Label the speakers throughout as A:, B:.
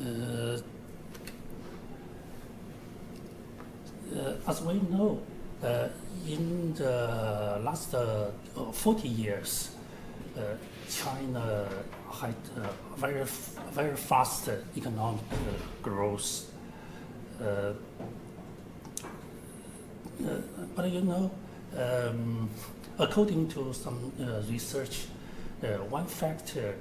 A: As we know, in the last 40 years, China had very fast economic growth. But according to some research, one factor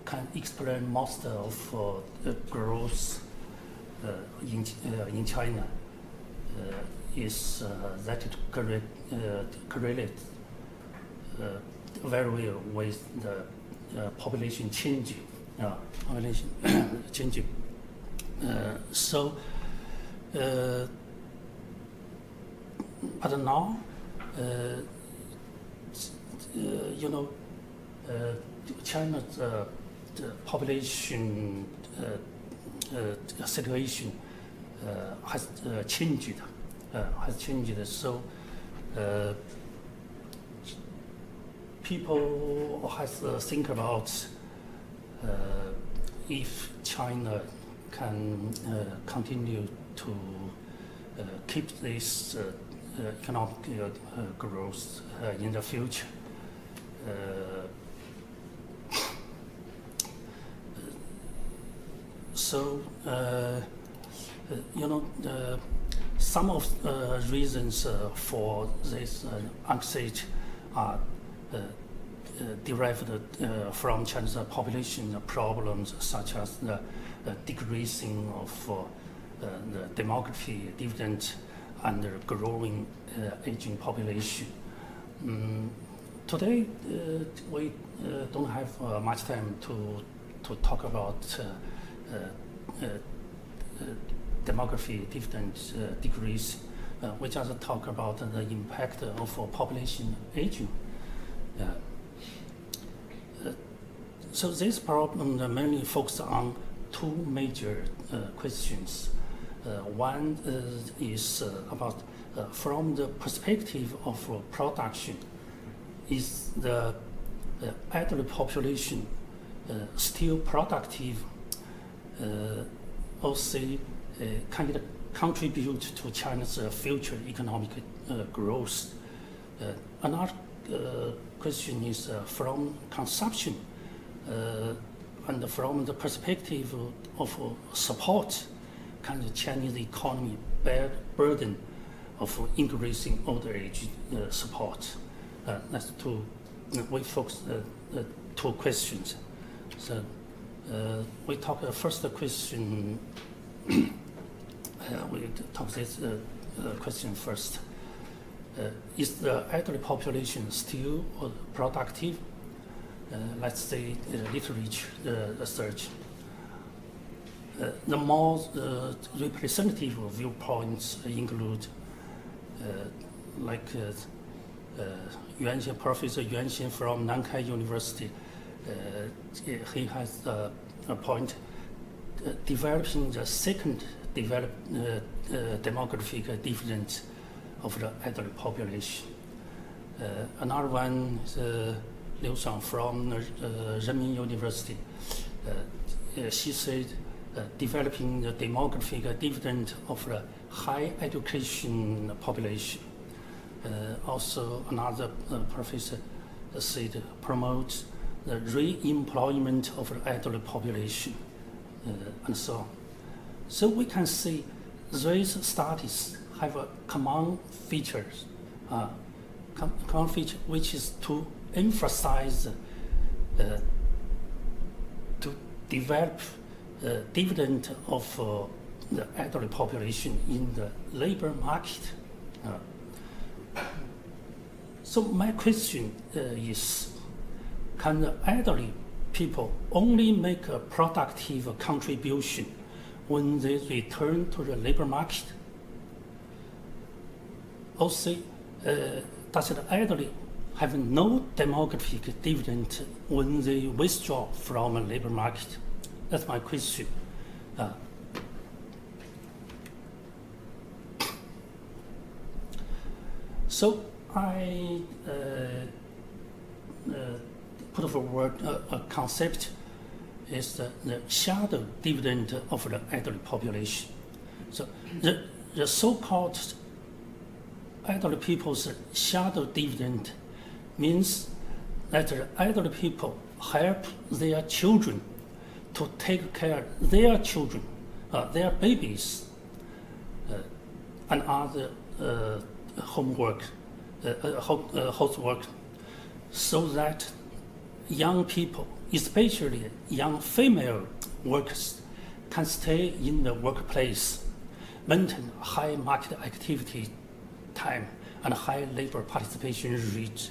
A: can explain most of the growth in China is that it correlates very well with the population changing. But now, China's the population situation has changed. So people has to think about if China can continue to keep this economic growth in the future. So, some of the reasons for this anxiety are derived from China's population problems, such as the decreasing of the demography dividend and the growing aging population. Today, we don't have much time to talk about demography dividend decrease. We just talk about the impact of population aging. So this problem mainly focuses on two major questions. One is about from the perspective of production, is the elderly population still productive? Also, can it contribute to China's future economic growth? Another question is from consumption and from the perspective of support, can the Chinese economy bear burden of increasing older age support? That's two. We focus two questions. So we talk first question. We talk this question first. Is the elderly population still productive? Let's say literature research. The more representative viewpoints include Professor Yuan Xian from Nankai University. He has a point, developing the second demographic dividend of the elderly population. Another one is Liu Shang from Renmin University. She said developing the demographic dividend of the high education population. Also, another professor said promote the re-employment of the elderly population, and so on. So we can see these studies have a common feature, which is to emphasize, to develop dividend of the elderly population in the labor market. So my question is, can the elderly people only make a productive contribution when they return to the labor market? Also, does the elderly have no demographic dividend when they withdraw from the labor market? That's my question. So I put forward a concept is the shadow dividend of the elderly population. So the so-called elderly people's shadow dividend means that the elderly people help their children to take care of their children, their babies, and other housework, so that young people, especially young female workers, can stay in the workplace, maintain high market activity time and high labor participation rate.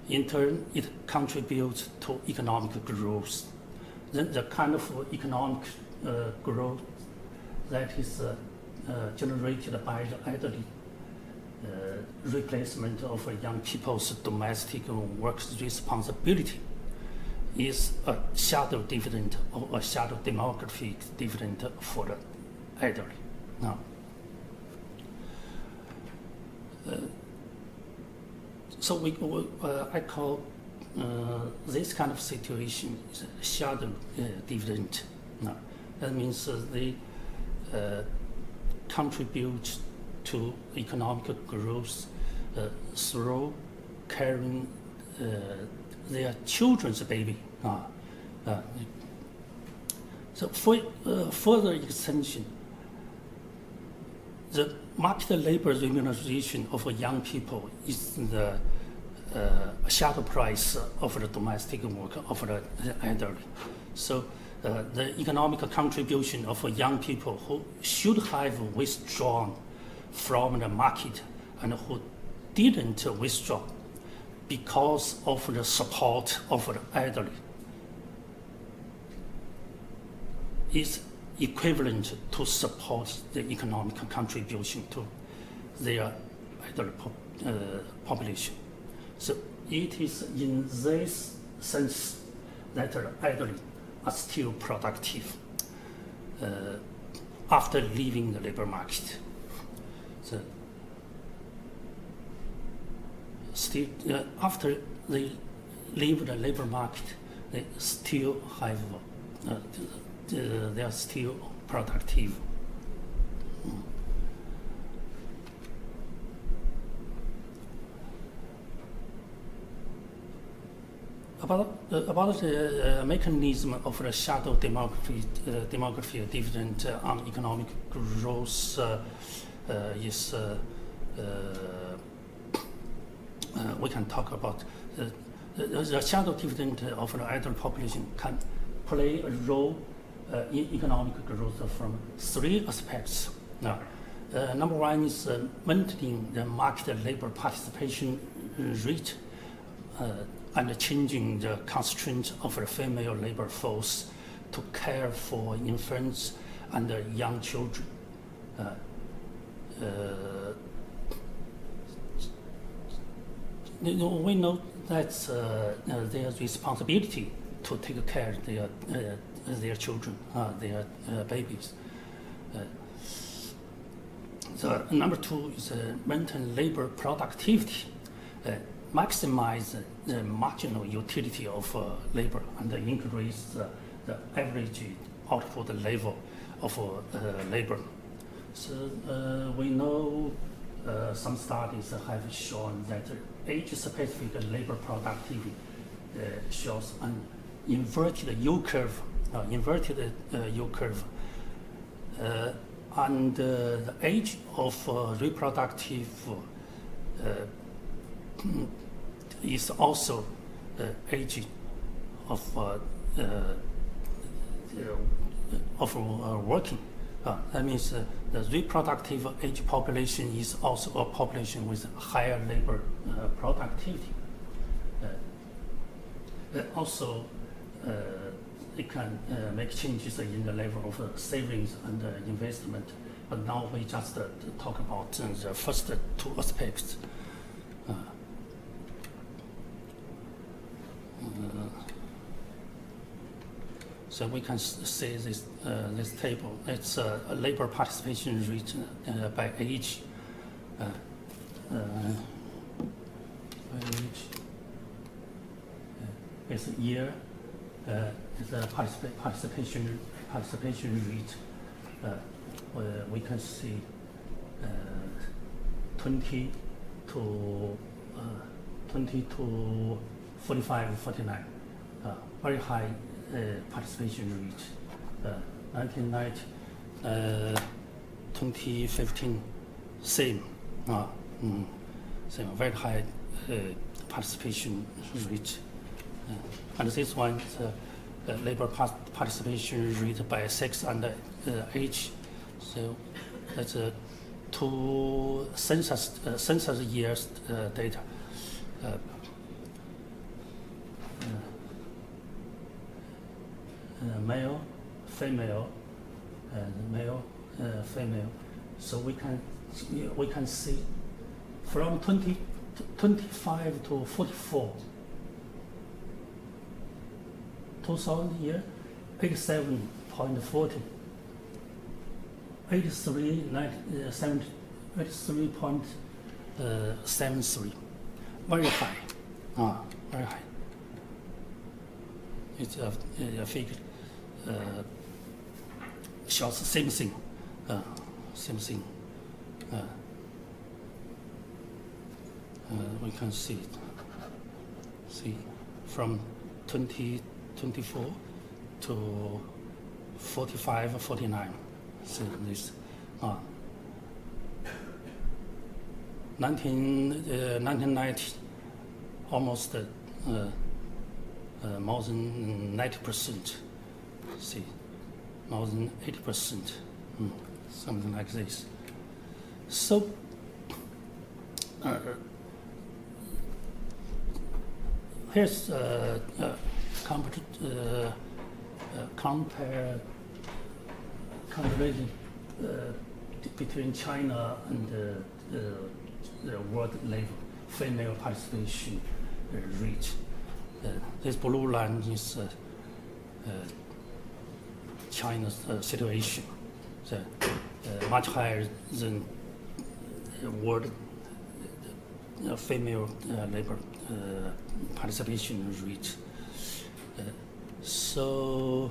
A: In turn, it contributes to economic growth. Then the kind of economic growth that is generated by the elderly replacement of young people's domestic work responsibility is a shadow dividend or a shadow demographic dividend for the elderly. Now, so I call this kind of situation is a shadow dividend. Now, that means they contribute to economic growth through caring their children's baby. So for further extension, the market labor remuneration of young people is the shadow price of the domestic work of the elderly. So the economic contribution of young people who should have withdrawn from the market and who didn't withdraw because of the support of the elderly is equivalent to support the economic contribution to their elderly population. So it is in this sense that the elderly are still productive after leaving the labor market. So still, after they leave the labor market, they still have, they are still productive. About the mechanism of the shadow demography dividend on economic growth is we can talk about the shadow dividend of the elderly population can play a role in economic growth from three aspects. Now, number one is maintaining the market labor participation rate and changing the constraints of the female labor force to care for infants and young children. We know that their responsibility to take care of their children, their babies. So number two is maintain labor productivity, maximize the marginal utility of labor and increase the average output level of labor. So we know some studies have shown that age-specific labor productivity shows an inverted U-curve, and the age of reproductive is also age of working. That means the reproductive age population is also a population with higher labor productivity. Also, it can make changes in the level of savings and investment. But now we just talk about the first two aspects. So we can see this this table. It's a labor participation rate by age. is year, is the participation rate. We can see 20 to 45, 49, very high participation rate. 1990, 2015, same, same, very high participation rate. And this one is labor participation rate by sex and age. So that's two census years data. Male, female, male, female. So we can see from 25 to 44. 2000 year, 87.40. 83.73. Very high. Very high. It's a figure. Shows same thing. Same thing. We can see it. See from 2024 to 45, 49. See this. 1990, almost more than 90%. See, more than 80%, something like this. So, here's comparison between China and the world level female participation rate. This blue line is China's situation, so, much higher than world female labor participation rate. So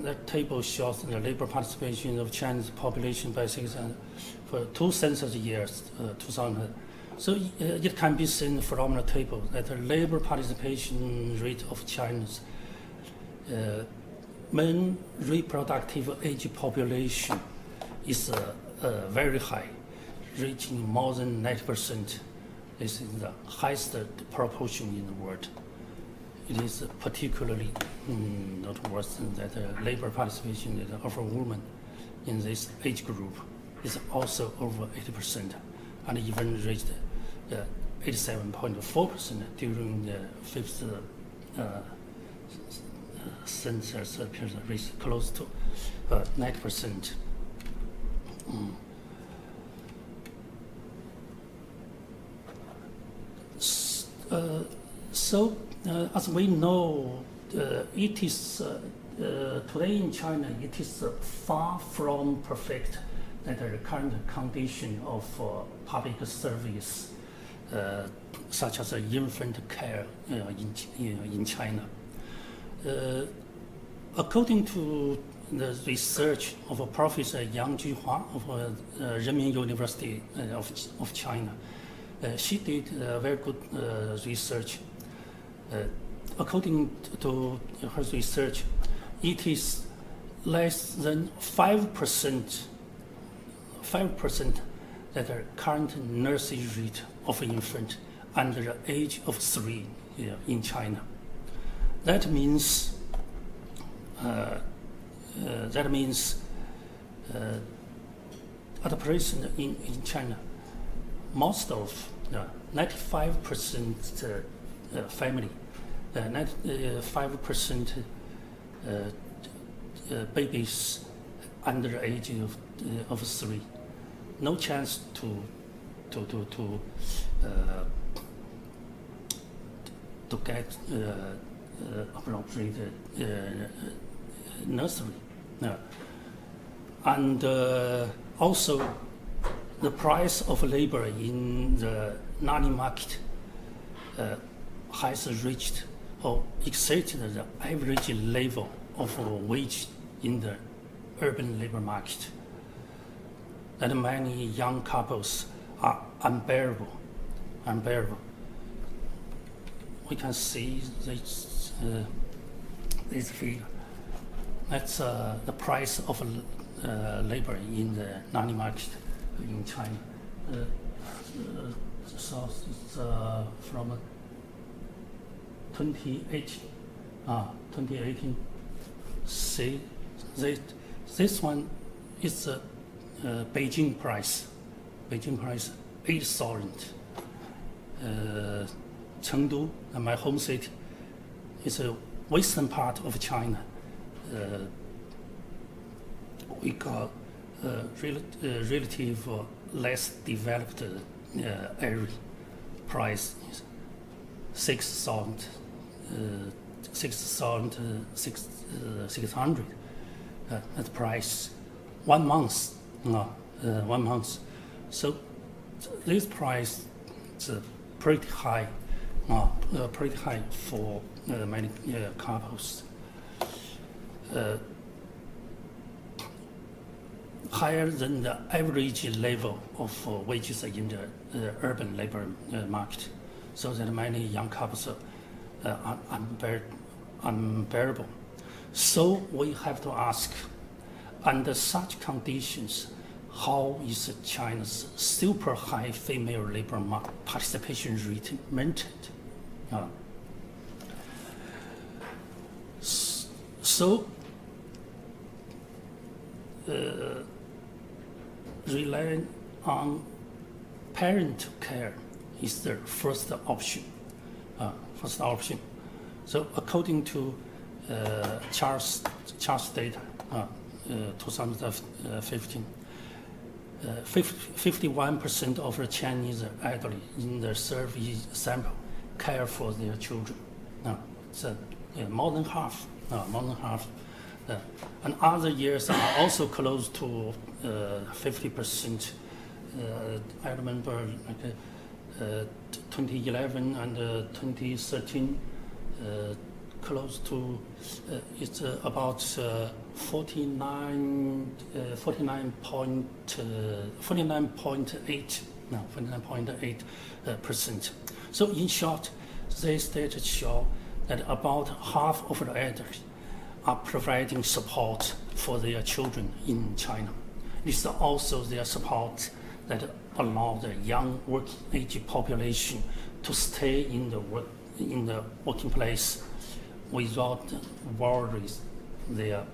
A: that table shows the labor participation of China's population by for two census years, 2000. So it can be seen from the table that the labor participation rate of China's main reproductive age population is very high, reaching more than 90%. This is the highest proportion in the world. It is particularly noteworthy that labor participation of women in this age group is also over 80%, and even reached 87.4% during the fifth census period, reached close to 90%. So, as we know, it is today in China, it is far from perfect that the current condition of public service, such as infant care in China. According to the research of Professor Yang Juhua of Renmin University of China, she did very good research. According to her research, it is less than 5% that the current nursery rate of infant under the age of 3 in China. That means at present in China, most of 95% family, 95% babies under the age of 3, no chance to get appropriate nursery. And also the price of labor in the nanny market has reached or exceeded the average level of wage in the urban labor market. And many young couples are unbearable. We can see this figure. That's the price of labor in the nanny market in China. So it's from 2018. See, this one is the Beijing price. 8,000. Chengdu, my home city, is a western part of China. We call relative less developed area. Price is 6,600. 600. That price 1 month. 1 month. So this price is pretty high. Pretty high for many couples. Higher than the average level of wages in the urban labor market, so that many young couples are unbearable. So we have to ask, under such conditions, how is China's super high female labor participation rate maintained? Relying on parental care is the first option. So according to Charles data, 2015, 51% of the Chinese elderly in the survey sample care for their children. So more than half. And other years are also close to 50%. I remember 2011 and 2013, close to it's about 49.8%. So in short, this data show that about half of the elderly are providing support for their children in China. This is also their support that allow the young working age population to stay in the working place without worries their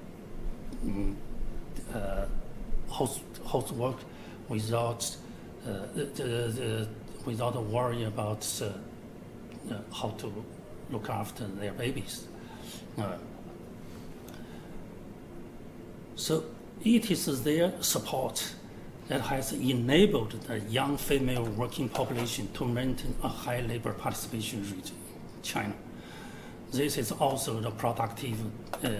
A: housework, without worry about how to look after their babies. So it is their support that has enabled the young female working population to maintain a high labor participation rate in China. This is also the productive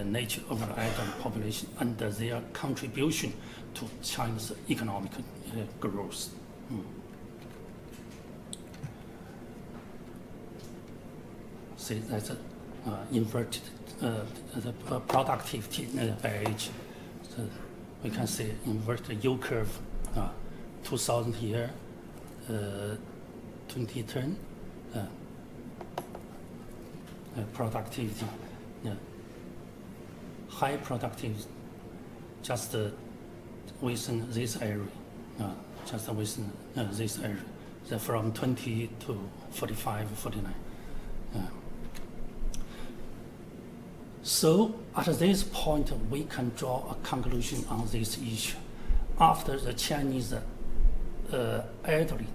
A: nature of the adult population and their contribution to China's economic growth. See, that's inverted the productivity by age. So we can see inverted U curve. 2000 here, 2010. Productivity, high productivity, just within this area, this area, so from 20 to 45, 49. So at this point, we can draw a conclusion on this issue. After the Chinese elderly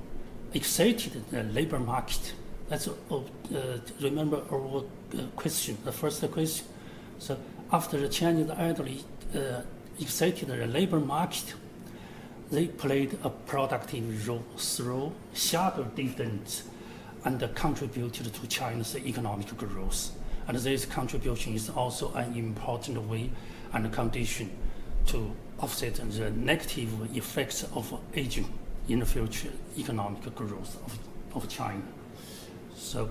A: excited the labor market. Let's remember our question, the first question. So after the Chinese elderly excited the labor market, they played a productive role through shadow dividends and contributed to China's economic growth. And this contribution is also an important way and condition to offset the negative effects of aging. in the future economic growth of China. So,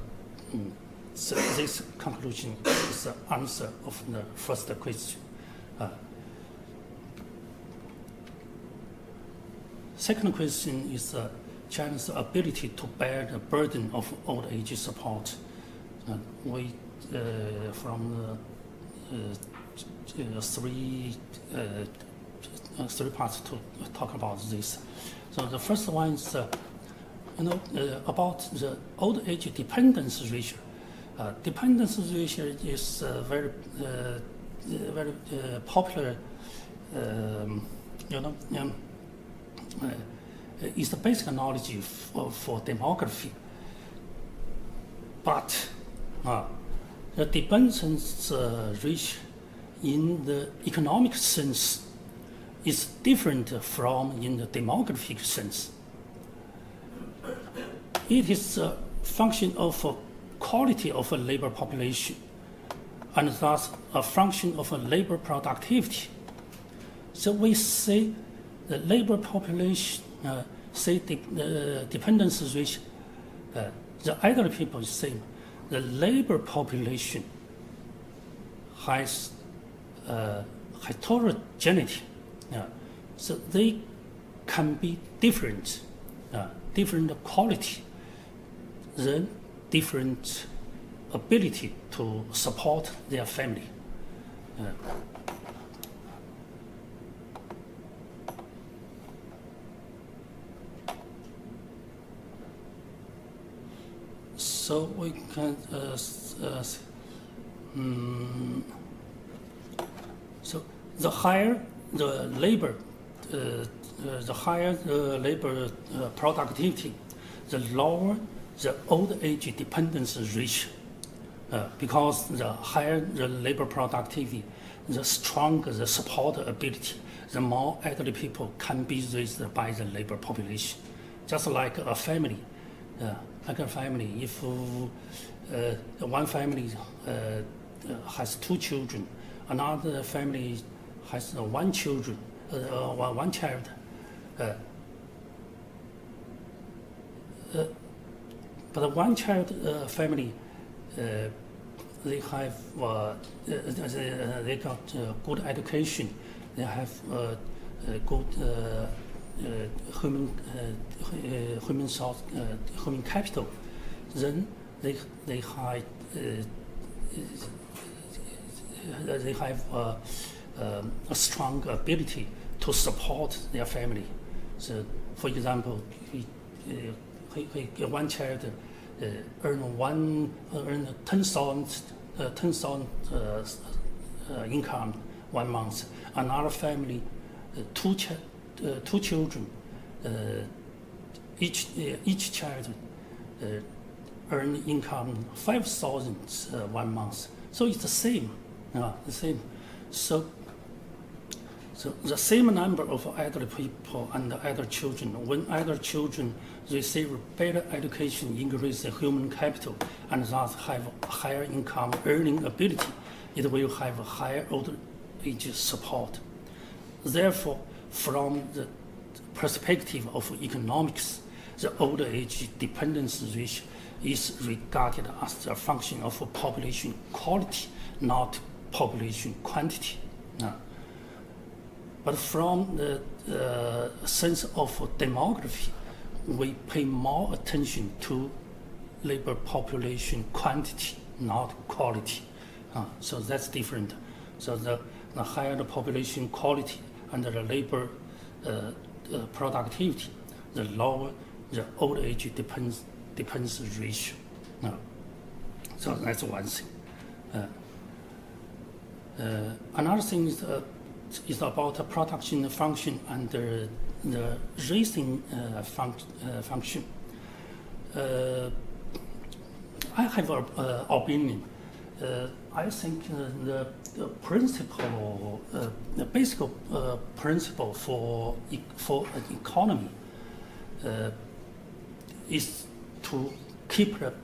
A: so this conclusion is the answer of the first question. Second question is China's ability to bear the burden of old age support. We from three parts to talk about this. So the first one is, about the old age dependence ratio. Dependence ratio is very popular. Is the basic knowledge for demography, but the dependence ratio in the economic sense is different from in the demographic sense. It is a function of quality of a labor population, and thus a function of a labor productivity. So we say the labor population, say the dependence ratio, the elderly people is same. The labor population has heterogeneity, so they can be different, different quality, then different ability to support their family. So we can so the higher the labor, productivity, the lower the old age dependence ratio. Because the higher the labor productivity, the stronger the support ability, the more elderly people can be raised by the labor population. Just like a family. If one family has two children, another family has one child, but one child family, they have they got good education, they have good human capital, then they have a strong ability to support their family. So, for example, one child earn 10,000 income 1 month. Another family, two children, each child earn income 5,000 1 month. So it's the same, the same. So the same number of elderly people and elder children. When elder children receive better education, increase their human capital, and thus have higher income earning ability, it will have a higher old age support. Therefore, from the perspective of economics, the old age dependence ratio is regarded as a function of population quality, not population quantity. But from the sense of demography, we pay more attention to labor population quantity, not quality. So that's different. So the higher the population quality and the labor productivity, the lower the old age dependence ratio. So that's one thing. Another thing is about the production function and the raising function. I have an opinion. I think the principle, the basic principle for an economy is to keep a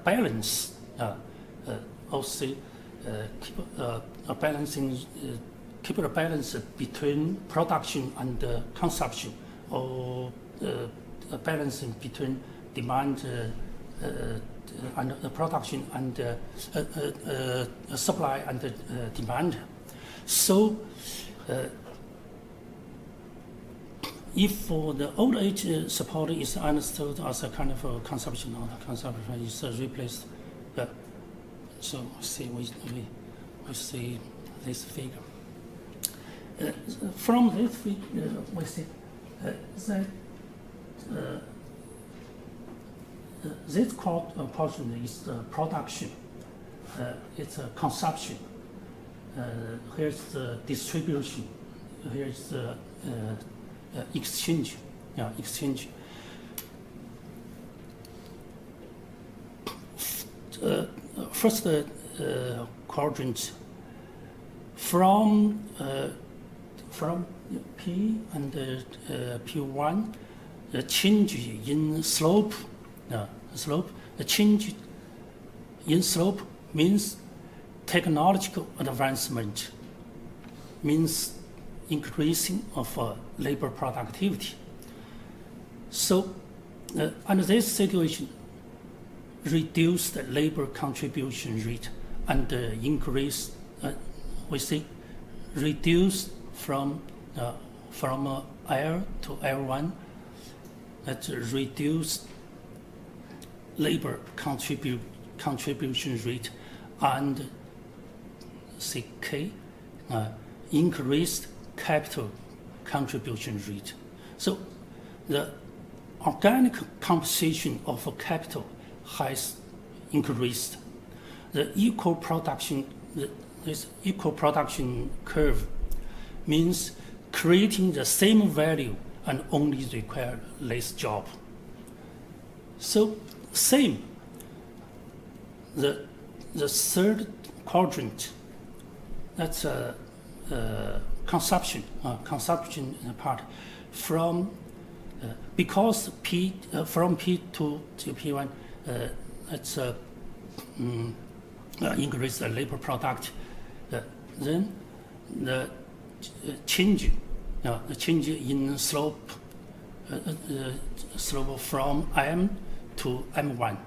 A: balance. Also, keep a balance between production and consumption, or balancing between demand and production and supply and demand. So if the old age support is understood as a kind of a consumption, or the consumption is replaced, so see we see this figure. From this figure, we see that this portion is production, it's consumption. Here's the distribution, here's the exchange. Exchange. First quadrant from P and P1, the change in slope. The change in slope means technological advancement, means increasing of labor productivity. So, under this situation, reduce the labor contribution rate and increase, we see, reduce from L to L1, that reduce labor contribution rate, and CK, increased capital contribution rate. So the organic composition of capital has increased. The equal production, this equal production curve means creating the same value and only require less job. So same, the third quadrant, that's consumption part from because P from P to P1, it's increase the labor product. Then the change in slope, slope from M to M1,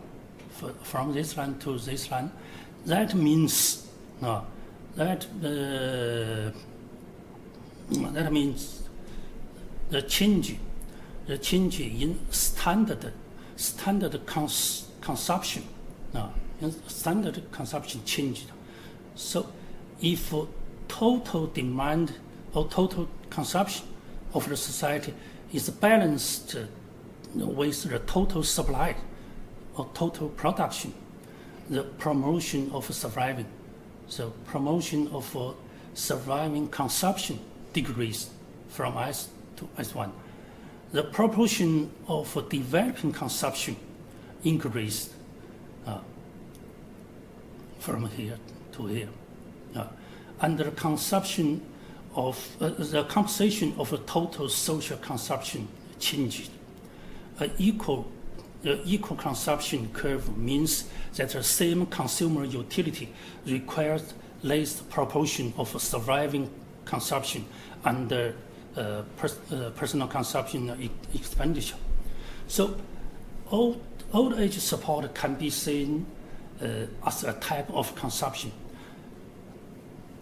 A: from this line to this line. That means that means the change in standard consumption. Standard consumption changed. So if total demand or total consumption of the society is balanced with the total supply or total production, the promotion of surviving. So promotion of surviving consumption decreased from S to S1. The proportion of developing consumption increased from here to here. And the consumption of the composition of the total social consumption changed. Equal consumption curve means that the same consumer utility requires less proportion of surviving consumption and personal consumption expenditure. So old age support can be seen as a type of consumption.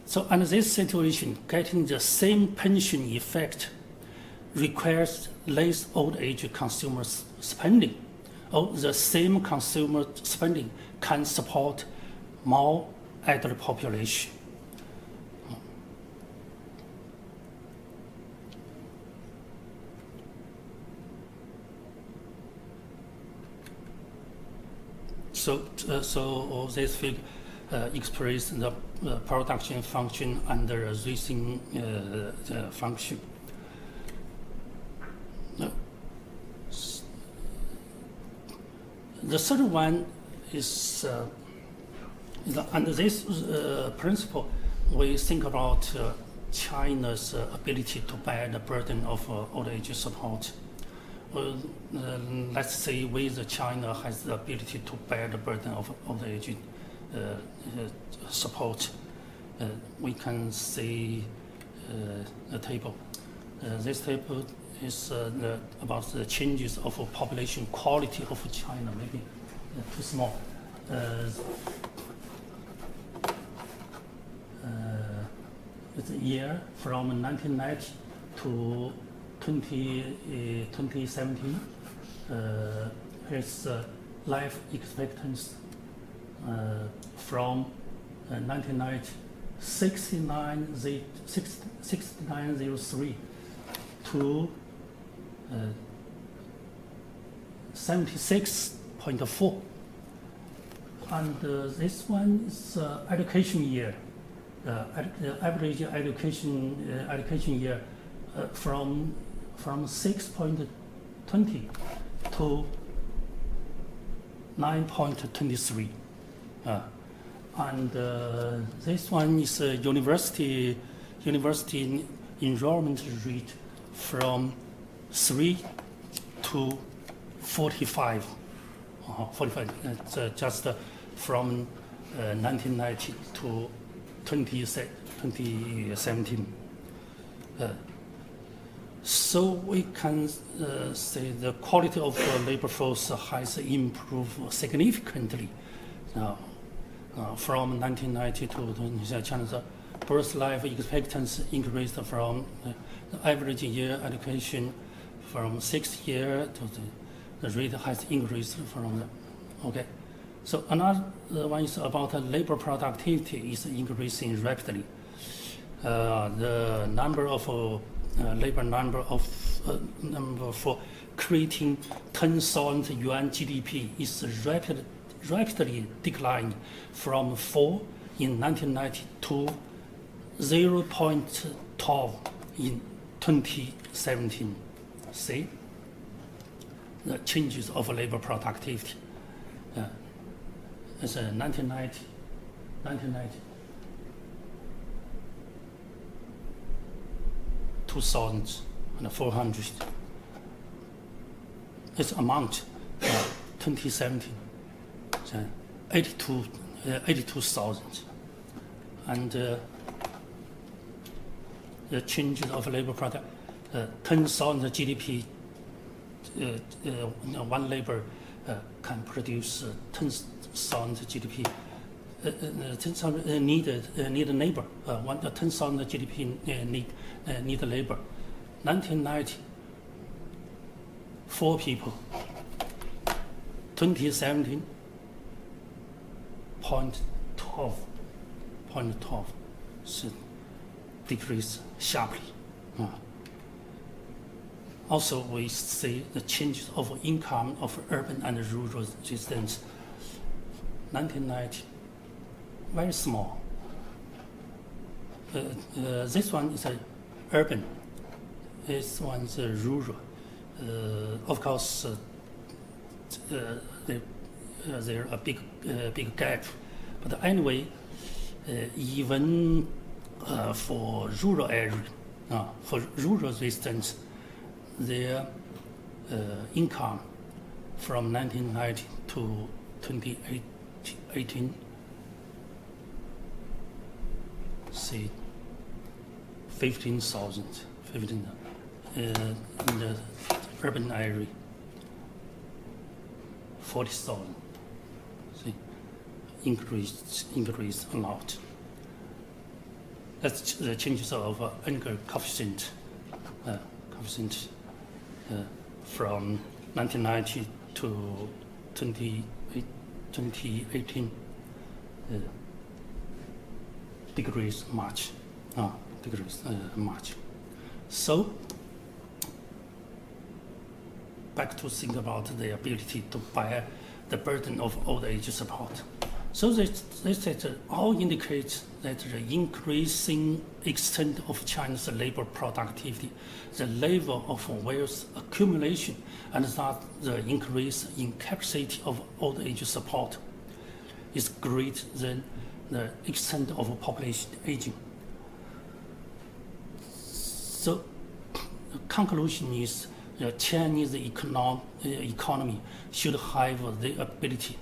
A: So under this situation, getting the same pension effect requires less old age consumer spending, or the same consumer spending can support more adult population. So this figure expresses the production function and the raising function. The third one is under this principle, we think about China's ability to bear the burden of old age support. Let's say whether China has the ability to bear the burden of old age support. We can see the table. This table is about the changes of population quality of China. Maybe too small. It's a year from 1990 to 2017. His life expectancy from 1990 6903 to 76.4. And this one is education year. The average education year from 6.20 to 9.23. And this one is university enrollment rate from 3 to 45. 45. It's just from 1990 to 2017. So we can say the quality of the labor force has improved significantly. From 1990 to China's birth life expectancy increased from the average year education from 6 years to the rate has increased from the, okay. So another one is about labor productivity is increasing rapidly. The number of labor number for creating 10,000 yuan GDP is rapidly declined from 4 in 1990 to 0.12 in 2017. See the changes of labor productivity. It's 1990, 2,400. Its amount 2017, 82,000. And the changes of labor product, 10,000 GDP, one labor can produce 10,000 GDP. 10,000 need labor. 10,000 GDP need labor. 1990, 4 people. 2017, 0.12, so decrease sharply. Also, we see the changes of income of urban and rural residents. 1990, very small. This one is urban. This one is rural. Of course, there a big gap. But anyway, even for rural area, for rural residents, their income from 1990 to 2018, say 15,000 in the urban area, 40,000. See, increased a lot. That's the changes of Engel coefficient. From 1990 to 2018, decreased much. So, back to think about the ability to bear the burden of old age support. So this all indicates that the increasing extent of China's labor productivity, the level of wealth accumulation, and thus the increase in capacity of old age support is greater than the extent of population aging. So the conclusion is the Chinese economy should have the ability,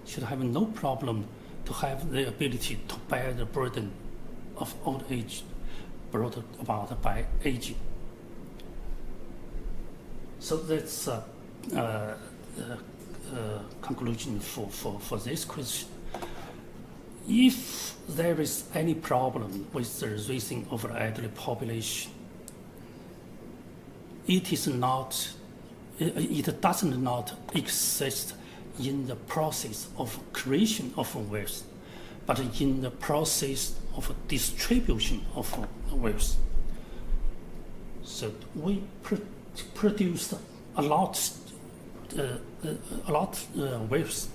A: should have no problem to have the ability to bear the burden of old age brought about by aging. So that's conclusion for this question. If there is any problem with the raising of the elderly population, it does not exist in the process of creation of wealth, but in the process of distribution of wealth. So we produced a lot wealth,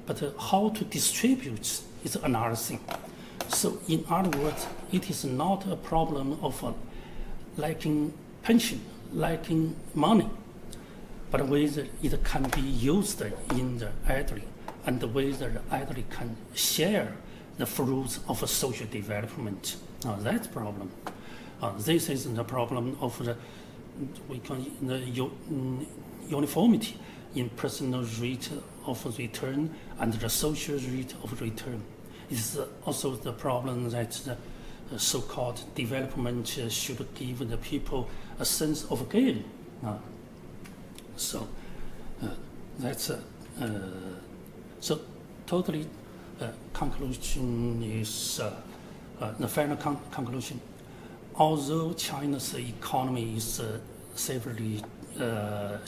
A: but how to distribute is another thing. So in other words, it is not a problem of lacking pension, lacking money, but whether it can be used in the elderly, and whether the elderly can share the fruits of social development. That's the problem. This is the problem of the uniformity in personal rate of return and the social rate of return. It's also the problem that the so-called development should give the people a sense of gain. So that's so totally conclusion is the final conclusion. Although China's economy is severely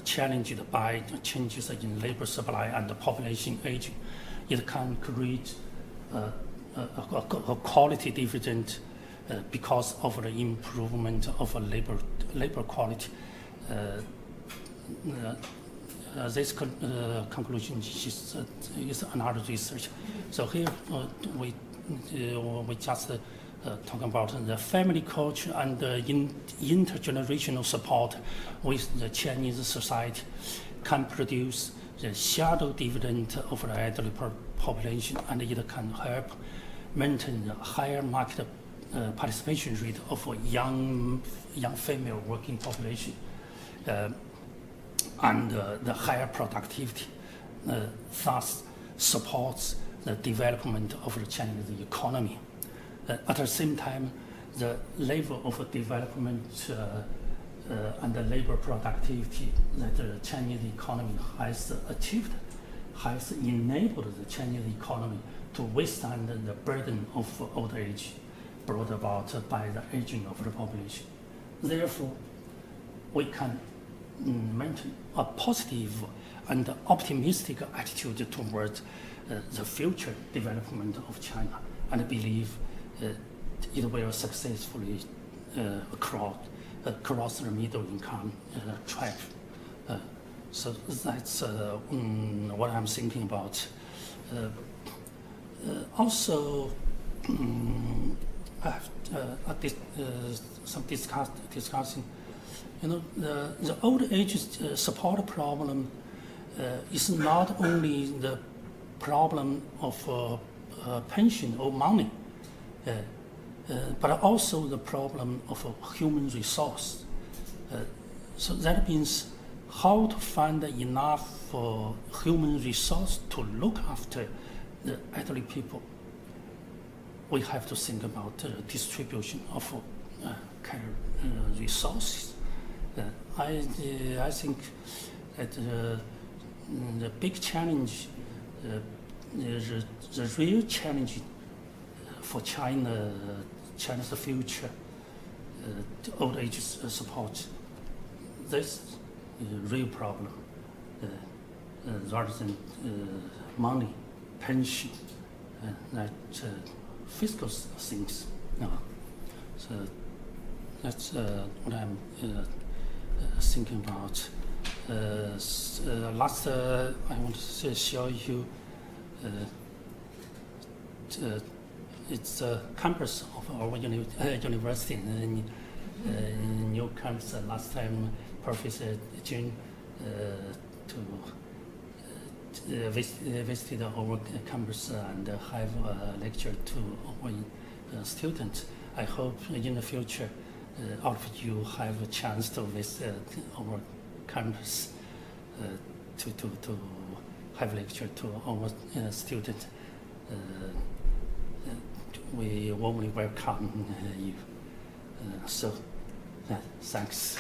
A: challenged by changes in labor supply and population aging, it can create a quality dividend because of the improvement of labor quality. This conclusion is another research. So here we just talking about the family culture and the intergenerational support with the Chinese society can produce the shadow dividend of the elderly population, and it can help maintain the higher market participation rate of a young female working population and the higher productivity, thus supports the development of the Chinese economy. At the same time, the level of development and the labor productivity that the Chinese economy has achieved has enabled the Chinese economy to withstand the burden of old age brought about by the aging of the population. Therefore, we can maintain a positive and optimistic attitude towards the future development of China, and believe it will successfully cross the middle income track. So that's what I'm thinking about. Also, I have some discussing. The old age support problem is not only the problem of pension or money, but also the problem of human resource. So that means how to find enough human resource to look after the elderly people. We have to think about the distribution of care resources. I think that the big challenge, the real challenge for China's future, old age support, this is a real problem, rather than money, pension, that fiscal things. So that's what I'm thinking about. Last, I want to show you. It's the campus of our university in new campus. Last time, Professor Jun visited our campus and have a lecture to our students. I hope in the future all of you have a chance to visit our campus to have lecture to our students. We warmly welcome you. So, thanks.